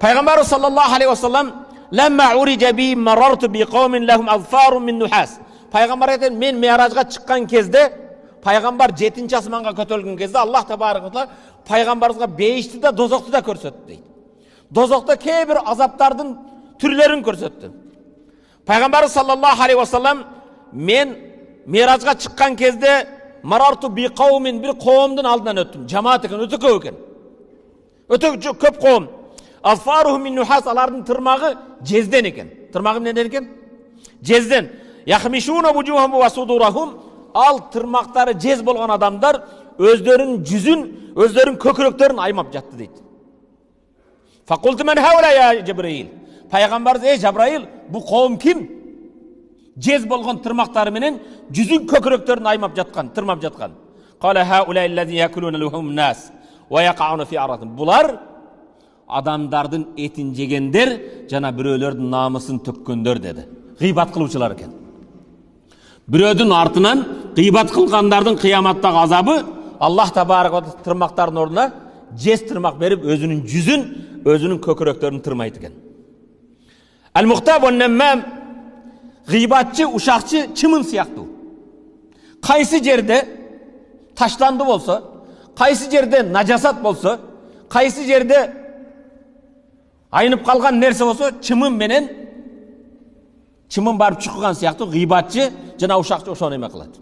Пайғамбар саллаллаху алейхи вассалам ламма урижа би марарту би қаумин лахум азфарун мин нухас. Пайғамбар айтады, мен миражға шыққан кезде, пайғамбар 7-ші асманға көтерілген кезде Аллах табарак ва пайғамбарымызға бейішті де дозоқты да көрсетті дейді. Дозоқта кейбір азаптардың түрлерін көрсетті. Пайғамбар саллаллаху алейхи вассалам мен миражға шыққан кезде марарту би қаумин, бір қауымдың алдынан өттім. Жамаат екен, өте көп екен. Өте көп қауым. Азфарухум мин нухас, алардың тырмағы жезден екен. Тырмағы неден екен? Жезден. Яхмишуна вужухум ва судурахум, ал тырмақтары жез болған адамдар өздерінің жүзін, өздерінің көкіректерін аймап жатты дейді. Фақулту мен хаула я Жабраил. Пайғамбар, ей Жабраил, бұл қауым кім? Жез болған тырмақтары менен жүзін көкіректерін аймап жатқан, тырмап жатқан. Қала хаула аллази якулуна лухум нас ва яқауна фи аратим. Бұлар адамдардың етін жегендер, жана біреулердің намысын төккендер деді. Ғибат қылушылар екен. Біреудің артынан ғибат қылғандардың қияматтағы азабы, Аллах табарак ва тырмақтардың орнына жез тырмақ беріп, өзінің жүзін, өзінің көкіректерін тырмайды екен. Әл-Мұхтаб ва Наммам, ғибатшы, ушақшы чымын сияқты. Қайсы жерде ташланды болса, қайсы жерде нажасат болса, қайсы жерде айнып қалған нәрсе болса, чымын барып шыққан сияқты ғибатшы, жана ушақшы ошоны эме кылат.